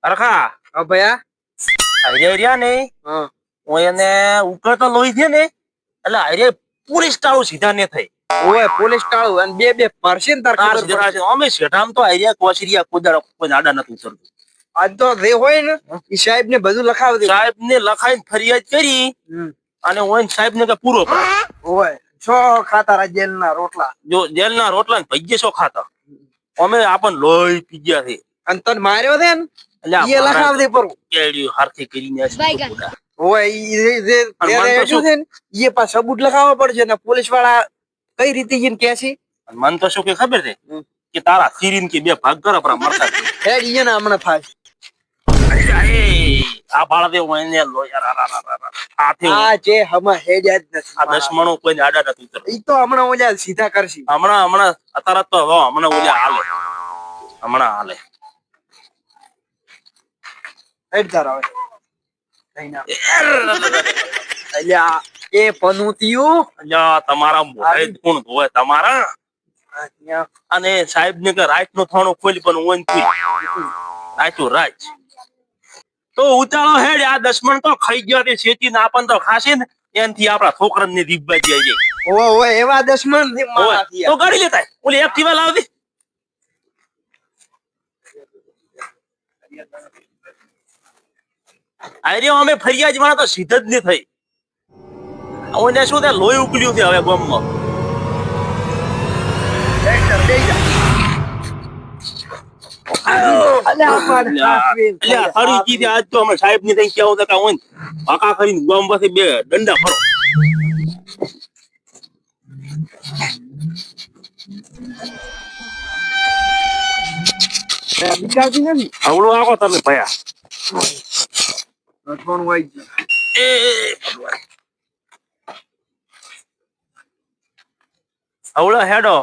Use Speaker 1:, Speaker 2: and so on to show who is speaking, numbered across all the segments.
Speaker 1: અરખા
Speaker 2: હા ભયા.
Speaker 1: હરિયા ને
Speaker 2: હા
Speaker 1: હું એને ઉકળતો લોહી છે ને એટલે હરિયા પૂરી સ્ટાળું સીધા ને થઈ
Speaker 2: ઓય પોલીસ ટાળું અને બે બે ફરશે ને તાર
Speaker 1: તાર
Speaker 2: ખબર
Speaker 1: સીધા
Speaker 2: પડશે.
Speaker 1: છે અમે શેઠામ તો હરિયા કોશરિયા કુદાડો કોઈ આડા નથી ઉતરતું
Speaker 2: આજ તો જે હોય ને ઈ સાહેબ ને બધું લખાવી દે.
Speaker 1: સાહેબ ને લખાઈને ફરિયાદ કરી અને ઓય સાહેબ ને કે પૂરો કરો
Speaker 2: ઓય છો ખાતા રા જેલ ના રોટલા.
Speaker 1: જો જેલ ના રોટલા ને ભજીએ શો ખાતા અમે આપણ લોહી પી ગયા છે
Speaker 2: અને તને માર્યો છે ને
Speaker 1: એટલે
Speaker 2: ઈ લખાવી દે પર.
Speaker 1: કેડ્યું હારથી કરીને આ
Speaker 2: ઓય ઈ જે
Speaker 1: અને મન તો શું?
Speaker 2: છે ને ઈ પા સબૂત લખાવવા પડશે ને પોલીસ વાળા કઈ રીતે ઈને કહે છે.
Speaker 1: મન તો શું કે ખબર છે કે તારા સિરીન કે બે ભાગ કરો પણ મરતા
Speaker 2: હેડ ઈ ને હમણાં ફાસ.
Speaker 1: આ બાળા દે એને લોહી
Speaker 2: આ જે હમા હેડ જ નથી.
Speaker 1: આ દશમણો કોઈ આડા નથી ઉતરતા
Speaker 2: ઈ તો હમણાં ઓલા સીધા કરશી.
Speaker 1: હમણાં અત્યારે તો હમણાં ઓલા હાલે
Speaker 2: હેડ તાર આવે. અલ્યા એ પનુતિયું
Speaker 1: અલ્યા તમારા મોઢે કોણ ધોવે તમારા અને સાહેબ ને કે રાત નો થાણો ખોલી પણ ઓન રાતું રાજ તો ઉતાળો હેડ આ દશમણ તો ખાઈ ગયો તે શેતી ના આપણ તો ખાશે ને એનથી આપડા છોકરા ને દીપબાજી આવી જાય
Speaker 2: ઓ એવા દશમન થી મારા
Speaker 1: ઓય, તો ગાડી લેતા ઓલી એક્ટિવા લાવતી અરે અમે ફરિયાદ વાળા તો સીધ જ નહીં થઈ ઓને શું થાય લોહી ઉકળ્યું છે હવે ગામમાં આજ તો અમે સાહેબ ની કઈ કેવું હતા હોય પાકા કરીને ગામ પાસે બે દંડા ફરો અવળો આવો તમે ભયા
Speaker 2: કોણ હોય
Speaker 1: એ ભગવાન અવળો હેડો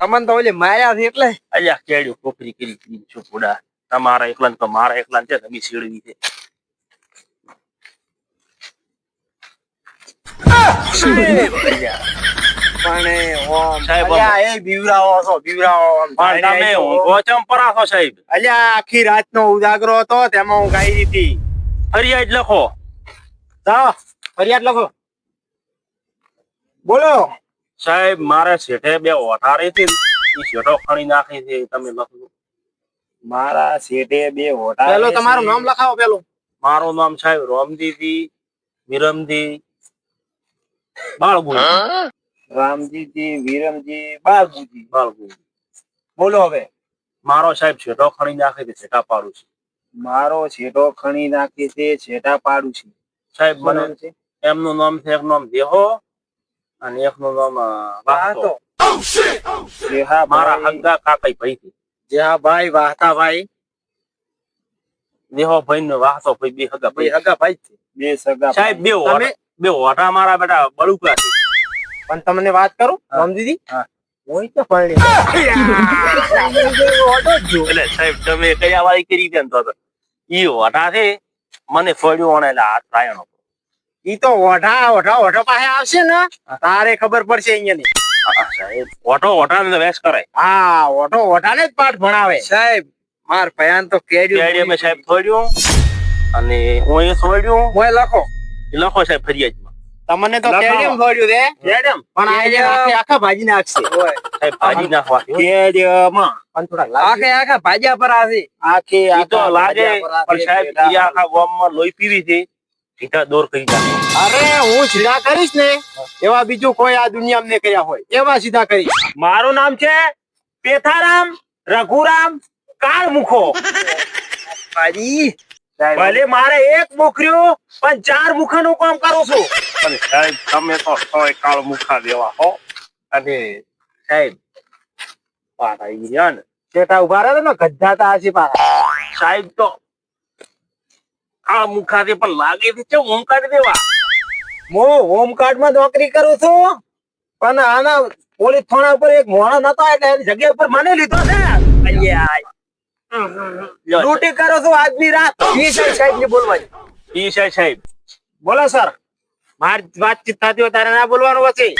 Speaker 2: અમન તો ઓલે માર્યા છે એટલે
Speaker 1: અલ્યા કેડ્યું કોપરી કરી છો થોડા તમારા એકલા તો મારા એકલા છે તમે શેડવી છે
Speaker 2: પણ ઓમ
Speaker 1: સાહેબ,
Speaker 2: અલ્યા એ બીવરાવો છો બીવરાવો
Speaker 1: પણ તમે ગોચમ પરાસો સાહેબ
Speaker 2: અલ્યા આખી રાત નો ઉજાગરો હતો તેમાં હું ગાઈ હતી.
Speaker 1: ફરિયાદ લખો
Speaker 2: જાઓ ફરિયાદ લખો. બોલો
Speaker 1: સાહેબ મારે શેઠે બે ઓઠારી હતી એ શેઠો ખણી નાખી છે તમે લખો
Speaker 2: મારા શેઠે બે હોટા.
Speaker 1: પેલો
Speaker 2: તમારું નામ લખાવો પેલું.
Speaker 1: મારું નામ સાહેબ રામજીજી વિરમજી બાળગુજી
Speaker 2: રામજીજી વિરમજી બાળગુજી.
Speaker 1: બાળગુજી
Speaker 2: બોલો હવે.
Speaker 1: મારો સાહેબ શેઠો ખણી નાખી છે શેઠા પાડું છે
Speaker 2: મારો છેટો ખણી નાખે છે છેટા પાડું છે.
Speaker 1: સાહેબ
Speaker 2: શું
Speaker 1: મને
Speaker 2: નામ છે?
Speaker 1: એમનું નામ છે એક નામ દેહો અને એકનું નામ વાહતો મારા હગા કાકાઈ ભાઈ છે
Speaker 2: જેહાભાઈ વાહતાભાઈ
Speaker 1: દેહો ભાઈ ને વાહતો ભાઈ બે હગા
Speaker 2: બે
Speaker 1: ભાઈ
Speaker 2: હગા ભાઈ જ છે. બે સગા
Speaker 1: સાહેબ
Speaker 2: ભાઈ.
Speaker 1: બે ઓઢા મારા બેટા બળુકા છે
Speaker 2: પણ તમને વાત કરું રામજીજી
Speaker 1: હા.
Speaker 2: હું તો પરણી
Speaker 1: એટલે સાહેબ તમે કયા વાળી કરી છે ને તો ઈ ઓઢા છે મને ફળ્યું અને એટલે હાથ રાયણો
Speaker 2: ઈ તો ઓઢા ઓઢા ઓઢા પાસે આવશે ને તારે ખબર પડશે અહીંયાની.
Speaker 1: સાહેબ ઓઢો ને વેસ કરાય
Speaker 2: હા ઓઢો ઓઢાને જ પાઠ ભણાવે સાહેબ. માર ભયાન તો
Speaker 1: ત્યારે અમે સાહેબ ફળ્યું અને હું એ ફળ્યું
Speaker 2: મોય લખો.
Speaker 1: લખો સાહેબ ફરિયાદમાં
Speaker 2: તમને તો
Speaker 1: લખાવો.
Speaker 2: કેડિયમ ફોડ્યું છે
Speaker 1: કેડમ
Speaker 2: પણ આ આખા ભાજી નાખશે.
Speaker 1: સાહેબ ભાજી નાખવા
Speaker 2: કેડિયમમાં પણ થોડા આખા ભાજ્યા પર આવે. આખે
Speaker 1: ઈ તો લાગે પણ સાહેબ ઈ આખા ગામમાં લોહી પીવી છે સીધા દોર કરી નાખે
Speaker 2: અરે હું સીધા કરીશ ને એવા બીજું કોઈ આ દુનિયામાં ને કર્યા હોય એવા સીધા કરીશ.
Speaker 1: મારું નામ છે પેથારામ રઘુરામ કાળમુખો
Speaker 2: ભાજી
Speaker 1: ભલે મારે એક મુખર્યું પણ ચાર મુખાનું કામ કરું છું અને સાહેબ તમે તો તોય કાળમુખા દેવા હો અને સાહેબ પાછા ઈ રહ્યા ને
Speaker 2: શેઠા ઉભા રહે ને ગધા તા હશે પાછા.
Speaker 1: સાહેબ તો કાળમુખા છે પણ લાગે છે હું કાઢી દેવા
Speaker 2: હું હોમગાર્ડ માં નોકરી કરું છું પણ આના પોલીસ થાણા ઉપર એક મોણો નતો એટલે એની જગ્યા ઉપર મને લીધો છે. ડ્યુટી કરો છો આજની રાત. પીએસઆઈ સાહેબ ને બોલવાની.
Speaker 1: ઈ સાહેબ
Speaker 2: બોલો સર. મારી વાતચીત થતી હોય તારે ના બોલવાનું પછી.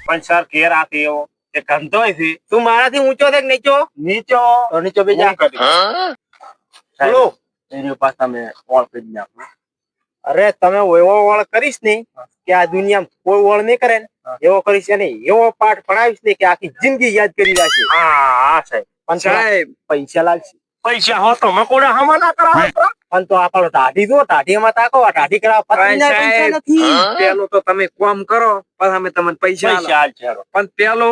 Speaker 1: પણ સર કેર આતી એવો એ ગંધો છે
Speaker 2: તું મારાથી ઊંચો છે કે નીચો?
Speaker 1: નીચો
Speaker 2: તો નીચો બેજા. બોલો.
Speaker 1: એની પાછા તમે કોલ કરી નાખો.
Speaker 2: અરે તમે એવો વળ કરીશ ને કે આ દુનિયામાં કોઈ વળ નહીં કરે ને એવો કરીશ ને એવો પાઠ ભણાવીશ ને કે આખી જિંદગી યાદ કરી રાખશે.
Speaker 1: હા સાહેબ.
Speaker 2: પણ સાહેબ પૈસા લાગશે.
Speaker 1: પૈસા હો તો મકોડા હમા ના કરાવો.
Speaker 2: પણ તો આપણો ટાઢી જો ટાઢીમાં તાકો આ ટાઢી કરાવવા પત્નીના પૈસા નથી.
Speaker 3: પેલો તો તમે કામ કરો પછી અમે તમને પૈસા આલો.
Speaker 1: પૈસા હાલ છે હાલો.
Speaker 3: પણ પેલો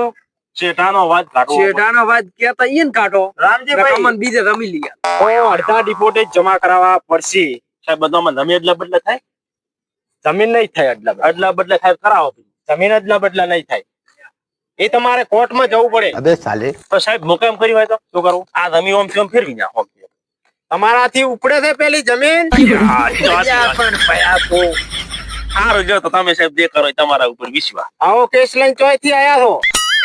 Speaker 1: શેઠાનો વાત કાઢો.
Speaker 3: શેઠાનો વાત કેતા ઈન કાઢો
Speaker 2: રામજીભાઈ
Speaker 3: અમને બીજે રમી લઈએ.
Speaker 2: અડધા ડિપોઝિટ જમા કરાવવા પડશે.
Speaker 1: સાહેબ બધામાં જમીન અદલા બદલા થાય.
Speaker 2: જમીન નહીં થાય
Speaker 1: અદલા બદલા થાય કરાવો.
Speaker 2: જમીન અદલા બદલા નહીં થાય. એ તમારે કોર્ટમાં જવું પડે.
Speaker 4: अबे साले
Speaker 1: તો સાહેબ મુકામ કરી હોય તો શું કરવું? આ જમીન ઓમ થી ઓમ ફેરવી નાખો.
Speaker 2: તમારાથી ઉપડે છે પેલી જમીન.
Speaker 1: હા, એ તો વાત છે.
Speaker 2: પણ ભયા તો
Speaker 1: સારું જો તો તમે સાહેબ જે કરો એ તમારા ઉપર વિશ્વાસ.
Speaker 2: આવો કેસ લઈને ચોયથી આયા છો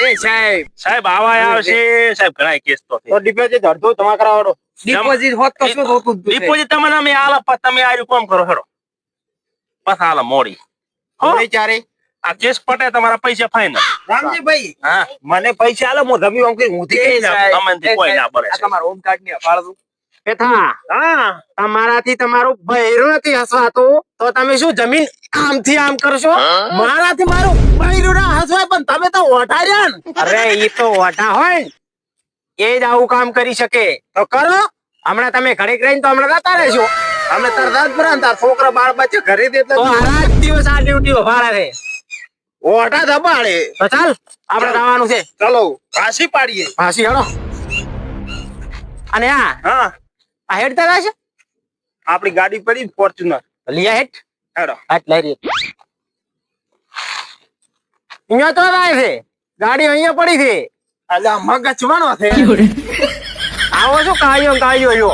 Speaker 3: એ સાહેબ
Speaker 1: સાહેબ આવા આવશે સાહેબ ઘણા કેસ તો
Speaker 2: તો ડિપોઝિટ અડધો જમા કરાવવાનો.
Speaker 3: ડિપોઝિટ હોત તો શું થતું હતું?
Speaker 1: ડિપોઝિટ તમને અમે આલા પછી તમે આ કામ કરો હેડો. બસ હાલ મોડી. હો?
Speaker 2: નહીં ચારે.
Speaker 1: આ કેસ પટે તમારા પૈસા ફાઈનલ.
Speaker 2: રામજીભાઈ
Speaker 1: હા
Speaker 2: મને પૈસા આલો હું જમીન આમ કરી ઊંધી કરી નાખું.
Speaker 1: તમને કોઈ ના પડે.
Speaker 3: આ તમારો હોમ કાર્ડ ની અપાળ દઉં.
Speaker 2: બેઠા હા તમારાથી તમારું બૈરું નથી હસવાતું તો તમે શું જમીન આમથી આમ કરશો? મારાથી મારું બૈરું ના હસવાય પણ તમે તો ઓઢાર્યા ને. અરે ઈ તો ઓઢા હોય ને એ જ આવું કામ કરી શકે તો કરો. હમણાં તમે ઘડીક રહીને તો હમણાં જતા રહેશો. અમે તરત જ ભરા તાર છોકરા બાળ બચ્ચે ઘરે દે તો આજ દિવસ આ ડ્યુટી ઉભા રહે. ઓઢા દબાડે તો ચાલ આપણે જવાનું છે. ચલો
Speaker 1: ફાંસી પાડીએ.
Speaker 2: ફાંસી હેડો. અને
Speaker 1: હા
Speaker 2: આ હેડ તારા છે
Speaker 1: આપણી ગાડી પડી ફોર્ચ્યુનર.
Speaker 2: લિયા હેડ
Speaker 1: હેડો.
Speaker 2: હાથ લઈ રહી અહીંયા તો લાય છે ગાડી અહીંયા પડી છે.
Speaker 1: અલ્યા મગજ વાળો છે.
Speaker 2: આવો શું કાયો કાયો યો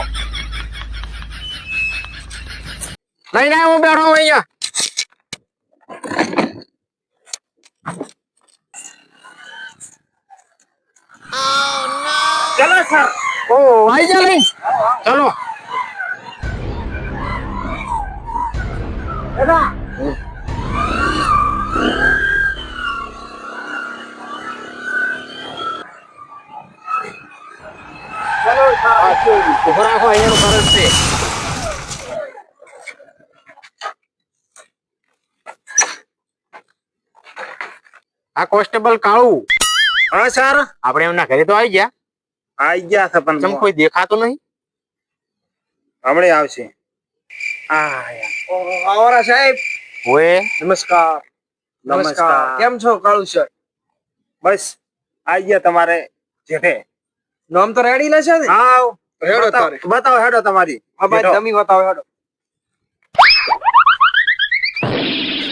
Speaker 2: લઈને આવ હું બેઠો હું અહીંયા.
Speaker 1: ચલો સર.
Speaker 2: ઓ આઈ જા લઈ ચલો. ઉભો રાખો અહીંયાનું ફરજ છે. આ કોન્સ્ટેબલ કાળુ.
Speaker 1: હા સર.
Speaker 2: આપણે એમના ઘરે તો આવી ગયા.
Speaker 1: આઈ ગયા છે પણ
Speaker 2: ચમ કોઈ દેખાતું નહીં.
Speaker 1: હમણે આવશે.
Speaker 3: આવરા સાહેબ
Speaker 2: ઓએ
Speaker 3: નમસ્કાર. નમસ્કાર. કેમ છો કાળુ સર?
Speaker 1: બસ આઈ ગયા તમારે જેઠે.
Speaker 3: નામ તો રેડી લે છે ને?
Speaker 1: આવ
Speaker 3: હેડો
Speaker 1: બતાવો
Speaker 3: તારે.
Speaker 1: બતાવો હેડો તમારી.
Speaker 3: આ ભાઈ જમી બતાવો હેડો.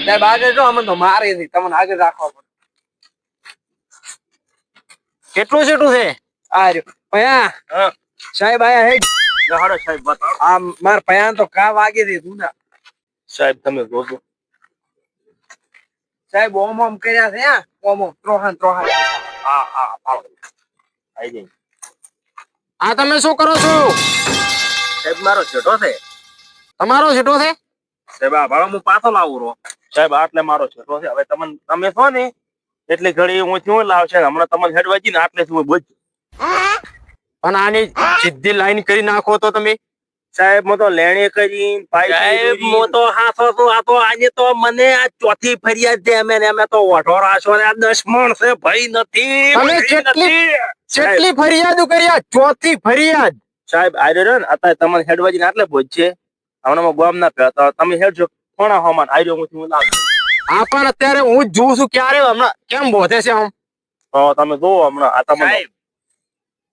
Speaker 3: સાહેબ આગળ જો અમને તો મારે નહીં તમને આગળ રાખવા પડે.
Speaker 2: કેટલું છેટું છે?
Speaker 3: આ રહ્યો પયા
Speaker 1: હા
Speaker 3: સાહેબ આયા હેડ.
Speaker 1: હેડો સાહેબ બતાવો.
Speaker 3: આ માર પયા તો કા વાગે છે તું ના
Speaker 1: સાહેબ તમે જોજો.
Speaker 3: સાહેબ ઓમ ઓમ કર્યા છે હા ઓમ ઓમ ત્રોહાન ત્રોહાન.
Speaker 1: હા હા આવો. આઈ જઈ.
Speaker 2: આ તમે શું કરો છો?
Speaker 1: સાહેબ મારો છેટો છે.
Speaker 2: તમારો છેટો છે?
Speaker 1: સાહેબ આ ભાડો હું પાછો લાવું રો. સાહેબ આટલે મારો છેટો છે. હવે તમે છો ને એટલે ઘડી હું થયું લાવશે હમણાં તમને હેડવાજી ને આટલે હું બોજ.
Speaker 2: પણ આની સીધી લાઈન કરી નાખો તો તમે.
Speaker 1: સાહેબ મો તો લેણે કરી સાહેબ મો તો હાથો તો આ તો આજે તો મને આ ચોથી ફરિયાદ છે. અમે તો ઓઢો રાશો ને આ દશમણ છે ભાઈ નથી.
Speaker 2: તમે
Speaker 1: ભાઈ
Speaker 2: કેટલી-
Speaker 1: નથી.
Speaker 2: કેટલી ફરિયાદો કર્યા? ચોથી ફરિયાદ.
Speaker 1: સાહેબ આર્યો રહ્યો ને અત્યારે તમને હેડવાજી ને આટલે બોજ છે. હમણાં ગામ ના પે તો તમે હેડજો કોણા હોમાન આર્યો હું લાવું.
Speaker 2: આ પણ અત્યારે હું જ જોઉં છું ક્યારે હમણાં કેમ બોધે છે આમ.
Speaker 1: તો તમે જોવો હમણાં આ તમને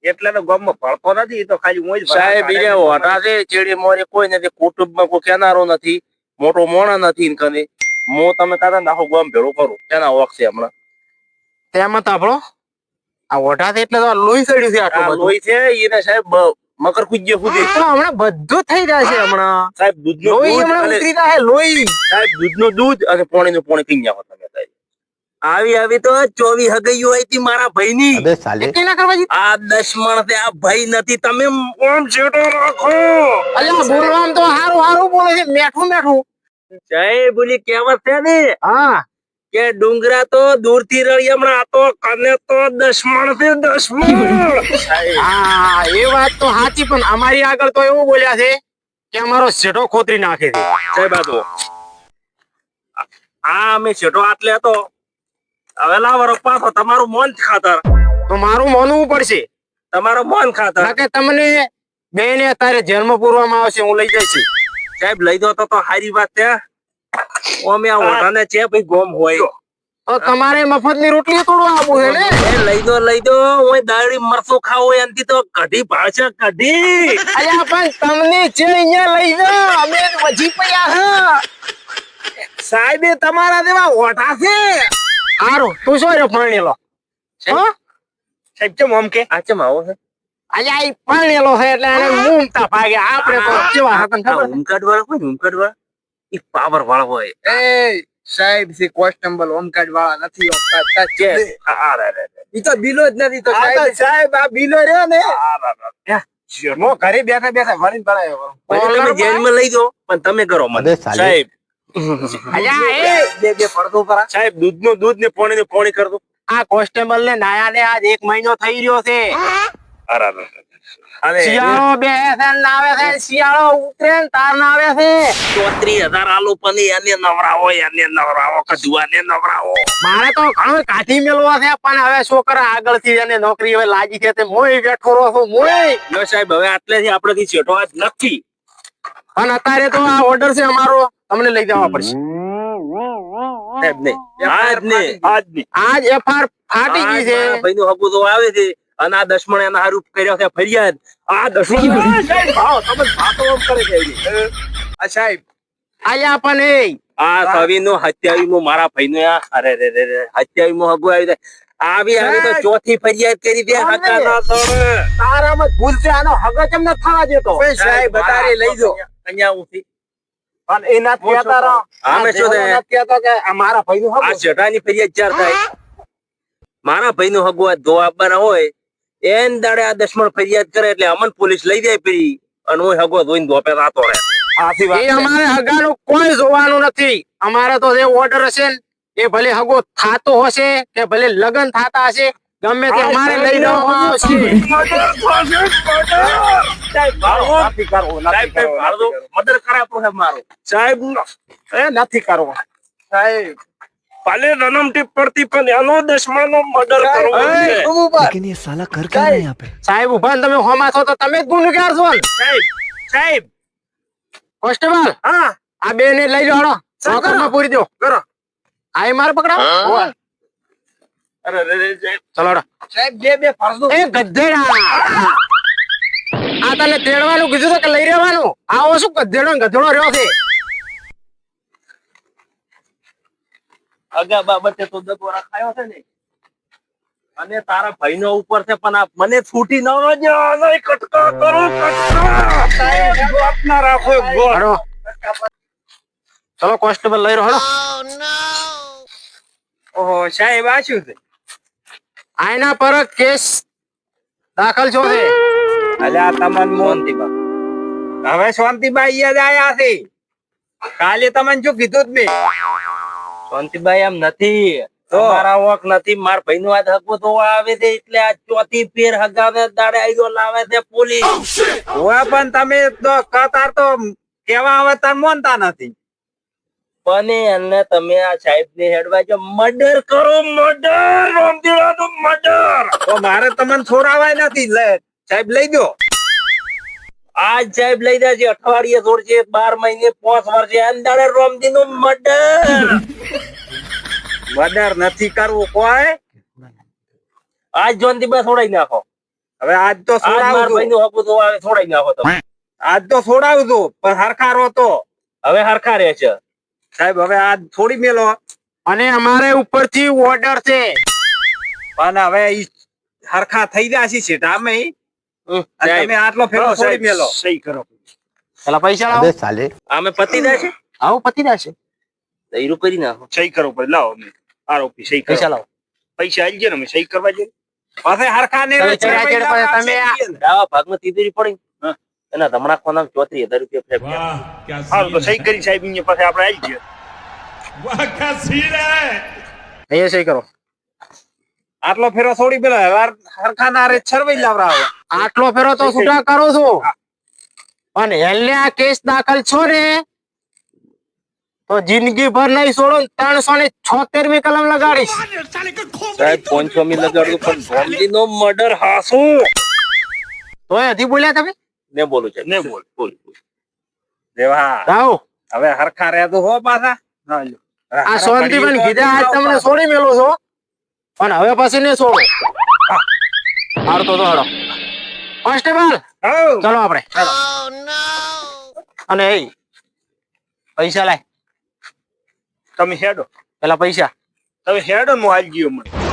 Speaker 1: એટલે તો ગામમાં ભળતો નથી. એ તો ખાલી હું જ સાહેબ ઈ ઓઢા છે ચેડી મોરી કોઈ નથી. કુટુંબમાં કોઈ કેનારો નથી. મોટો મોણા નથી ને કને હું તમે કાકા નાખો ગામ ભેળું કરું તેના વખ છે હમણાં.
Speaker 2: તેમાં તો આપણો આ ઓઢા છે એટલે તો આ લોહી ચડ્યું છે આટલું
Speaker 1: આ
Speaker 2: બધું.
Speaker 1: લોહી છે એને સાહેબ મકર કુજ્ય સુધી
Speaker 2: તો હમણાં બધું થઈ જાય છે હમણાં.
Speaker 1: સાહેબ દૂધનું
Speaker 2: લોહી
Speaker 1: દૂધ
Speaker 2: હમણાં
Speaker 1: અને
Speaker 2: ઉતરી જાય લોહી.
Speaker 1: સાહેબ દૂધનું દૂધ અને પાણીનું પાણી પી નાખો તમે સાહેબ. આવી આવી તો 24 હગઈઓ હતી મારા ભાઈની.
Speaker 4: अबे साले
Speaker 2: કેટલી ના કરવા જીત?
Speaker 1: આ દશમણ તે આ ભાઈ નથી. તમે ઓમ છેટો રાખો.
Speaker 2: અલ્યા બોલવામાં તો હારું હારું બોલે છે મેઠું મેઠું.
Speaker 1: જય બોલી કહેવત છે ને
Speaker 2: હા
Speaker 1: કે ડુંગરા તો દૂરથી રળી હમણાં આ તો કને તો દશમણ થી દશમણ સાહેબ
Speaker 2: હા એ વાત તો સાચી, પણ અમારી આગળ તો એવું બોલ્યા છે કે અમારો શેઠો ખોતરી નાખે છે.
Speaker 1: સાહેબ આ તો આ અમે છેટો આટલે હતો. હવે લાવો પાછો તમારું મોન ખાતર,
Speaker 2: તો મારું માનવું પડશે.
Speaker 1: તમારું મોન ખાતર.
Speaker 2: કે તમને બેને અત્યારે જેલમાં પૂરવામાં આવશે, હું લઈ જઈશ.
Speaker 1: સાહેબ લઈ દો તો સારી વાત છે. ઓમે આ ઓઢાને છે ભાઈ ગોમ હોય
Speaker 2: તો તમારે મફતની રોટલી તોડવા આવવું છે ને?
Speaker 1: એ લઈ દો હું દાળી મરચું ખાવું એનથી તો કઢી ભાળશે કઢી.
Speaker 2: અલ્યા પણ તમને છે અહીંયા લઈ જાઓ, અમે વજી પડ્યા હા.
Speaker 1: સાહેબે તમારા જેવા ઓઢા છે.
Speaker 2: હારું તું શું રે પરણેલો? હો
Speaker 1: સાહેબ કેમ આમ કે આ કેમ આવો છે?
Speaker 2: અલ્યા ઈ પરણેલો છે એટલે એને મૂમતા ભાગે. આપણે તો કેવા હતા ખબર?
Speaker 1: ઉમકાડ વાળા હોય ને, ઉમકાડ વાળા ઈ પાવર વાળા હોય.
Speaker 3: એ સાહેબ છે કોન્સ્ટેબલ હોમગાર્ડ વાળા નથી હોતા.
Speaker 1: છે આ રે રે
Speaker 3: ઈ તો બિલો જ નથી તો
Speaker 2: આ તો સાહેબ આ બિલો રહ્યો ને
Speaker 3: મો ઘરે બેઠા બેઠા ભરીને ભરાયો.
Speaker 1: તમે જેલમાં લઈ દો પણ તમે કરો મને સાહેબ.
Speaker 2: અલ્યા એ
Speaker 3: બે પડદો કરા.
Speaker 1: સાહેબ દૂધ ને પોણી કર દો.
Speaker 2: આ કોન્સ્ટેબલ ને નાયા ને આજ 1 મહિનો થઈ રહ્યો છે. શિયાળો બેસે છે ને આવે છે, શિયાળો ઉતરે ને તાર ના આવે છે.
Speaker 1: 34,000 આલુ પણ એને નવરાવો કદુઆને નવરાવો.
Speaker 2: મારે તો ઘણો કાઢી મેળવા છે, પણ હવે છોકરા આગળથી એને નોકરી હવે લાગી છે તે મોય બેઠો રહો છું મોય.
Speaker 1: લો સાહેબ હવે આટલેથી આપડેથી છેટો આજ નથી.
Speaker 2: પણ અત્યારે તો આ ઓર્ડર છે અમારો, તમને લઈ જવા પડશે.
Speaker 1: સાહેબ નહીં આજ
Speaker 2: એફઆર ફાટી ગઈ છે.
Speaker 1: ભાઈ નું હગું તો આવે છે અને આ દશમણ એના હારું કર્યો છે ફરિયાદ. આ દશમણ સાહેબ ભાવ તમે વાતો આમ કરે છે.
Speaker 3: આ સાહેબ
Speaker 2: આયા પણ એ
Speaker 1: આ સવીનો 27મો મારા ભાઈનો અરે રે રે રે 27મો હગું આવી તો ચોથી ફરિયાદ કરી દે. હગા ના દોડે
Speaker 2: તારામાં જ ભૂલ છે, આનો હગો કેમ ન થવા દેતો?
Speaker 3: સાહેબ બતારે લઈ દો.
Speaker 1: અહીંયા ઉઠી
Speaker 2: પણ એના કહેતા રહો.
Speaker 1: આમે શું છે?
Speaker 2: કહેતો કે આ મારા ભાઈનું હગું.
Speaker 1: આ શેઠાની ફરિયાદ ચાર થાય. મારા ભાઈનું હગું આ ધો આપવાના હોય એન દાડે આ દશમણ ફરિયાદ કરે એટલે અમન પોલીસ લઈ જાય પડી અને હું હગો ધોઈને ધોપે રાતો રહે.
Speaker 2: એ અમારે હગાનું કોઈ જોવાનું નથી. અમારે તો જે ઓર્ડર હશે ને એ ભલે હગો થાતો હશે કે ભલે લગન થાતા હશે, ગમે તે અમારે લઈ જવામાં આવશે.
Speaker 1: મર્ડર કરાય સાહેબ મારો સાહેબ
Speaker 2: એ નથી કરવો
Speaker 3: સાહેબ
Speaker 1: ભલે રનમટી પડતી પણ એનો દશમણનો મર્ડર કરવો છે.
Speaker 4: लेकिन ये साला कर क्या रहा है यहाँ पे?
Speaker 2: સાહેબ ઉભા ને તમે હોમાં છો તો તમે જ ગુનેગાર છો ને?
Speaker 1: સાહેબ
Speaker 2: કોન્સ્ટેબલ
Speaker 1: હા
Speaker 2: આ બે ને લઈ જાઓ, ચોકરમાં પૂરી દો.
Speaker 1: કરો.
Speaker 2: આ મારે પકડો.
Speaker 1: અરે રે રે સાહેબ.
Speaker 2: ચલો
Speaker 3: સાહેબ બે પડદો.
Speaker 2: એ ગધેડા, આ તને તેડવાનું કીધું તો કે લઈ રહેવાનું? આવો શું ગધેડો ને ગધેડો રહ્યો છે?
Speaker 1: અગા બાબતે તો દગો રાખાયો છે ને અને તારા ભાઈનો ઉપર છે પણ આ મને છૂટી ન જાય. કટકા કરો કટકા. સાહેબ ગોટ ના રાખો ગોટ.
Speaker 2: હળો. ચલો કોન્સ્ટેબલ લઈ રહ્યો.
Speaker 3: ઓહો સાહેબ આ શું છે?
Speaker 2: આના પર કેસ દાખલ છો છે.
Speaker 3: અલ્યા તમન મોહનતીબા હવે શાંતિબાઈ યાદ આયા છે. કાલે તમને શું કીધું જ મેં?
Speaker 1: શાંતિભાઈ એમ નથી તમારા વોક નથી. માર ભાઈનો આ હગો તો આવે છે એટલે આ ચોથી ફેર હગાવે દાડે આઈડો લાવે છે પોલીસ.
Speaker 3: હવે પણ તમે તો કતાર તો કેવા આવે તાર મોનતા નથી.
Speaker 1: પણ એને તમે આ સાહેબ ને હેડવા જો મર્ડર કરો મર્ડર રોમદીડાનું મર્ડર.
Speaker 3: તો મારે તમને છોડાવાય નથી. સાહેબ લઈ દો.
Speaker 1: આજ સાહેબ લઈ જાય છે અઠવાડિયે છોડશે 12 મહિને 5 વર્ષે અંદાડે રોમદી નું મર્ડર.
Speaker 3: મર્ડર નથી કરવું કોઈ.
Speaker 1: આજ જોનતીબા છોડાઈ નાખો.
Speaker 3: હવે આજ તો
Speaker 1: આજ માર
Speaker 3: છોડાવું
Speaker 1: ભાઈનું હગું તો આવે છોડાઈ નાખો તમે.
Speaker 3: આજ તો છોડાવું છું પણ હરખા રો તો.
Speaker 1: હવે હરખા રહે છે
Speaker 3: સાહેબ હવે આજ થોડી મેલો.
Speaker 2: અને અમારે ઉપરથી ઓર્ડર છે.
Speaker 3: પણ હવે ઈ હરખા થઈ જશે સેટામે.
Speaker 1: સાહેબ
Speaker 3: તમે આટલો ફેરો છોડી મેલો.
Speaker 1: સહી કરો.
Speaker 2: પેલા પૈસા લાવો.
Speaker 4: साले
Speaker 1: આમે પતિ દે છે
Speaker 2: આવું પતી જશે.
Speaker 1: દઈરું કરી નાખો. સહી કરો પડે લાવો અમે આરોપી સહી કરો.
Speaker 2: પૈસા લાવો.
Speaker 1: પૈસા આવી ગયા ને અમે સહી કરવા જઈએ.
Speaker 3: પછી હરખા ને
Speaker 2: તમે ચડ્યા ચડ્યા પછી તમે
Speaker 1: આવા ભાગમાં તીજોરી પડી એના ધમણા ખોના 34,000 રૂપિયા ફેંક ગયા. હાલ તો સહી કરી સાહેબ ને પછી આપણે આવી ગયા.
Speaker 5: वाह क्या सीन है
Speaker 2: એ સહી કરો.
Speaker 3: આટલો ફેરો છોડી પેલો હરખા ના રે છરવાઈ લાવરાવો.
Speaker 2: આટલો ફેરો તો છૂટા કરું છું અને હેલને આ કેસ દાખલ છો ને તો જિંદગી ભર નહીં છોડો. 376મી કલમ લગાડીશ.
Speaker 1: સાહેબ 500મી લગાડું પણ ભોમજી નો મર્ડર હાસુ
Speaker 2: તોય હજી બોલ્યા તમે?
Speaker 1: ને બોલું છે ને બોલ બોલ
Speaker 3: દેવા
Speaker 2: જાઓ.
Speaker 3: હવે હરખા રહેતું હો પાછા. હા, લ્યો.
Speaker 2: આ શાંતિબેન કીધા આજ તમને છોડી મેલો છો પણ હવે પછી ને છોડો. હારતો તો હારો. Constable
Speaker 3: how.
Speaker 2: ચલો આપણે. અને એ પૈસા લાય.
Speaker 1: તમે હેડો
Speaker 2: પેલા પૈસા.
Speaker 1: તમે હેડો ને હું આવી ગયો મને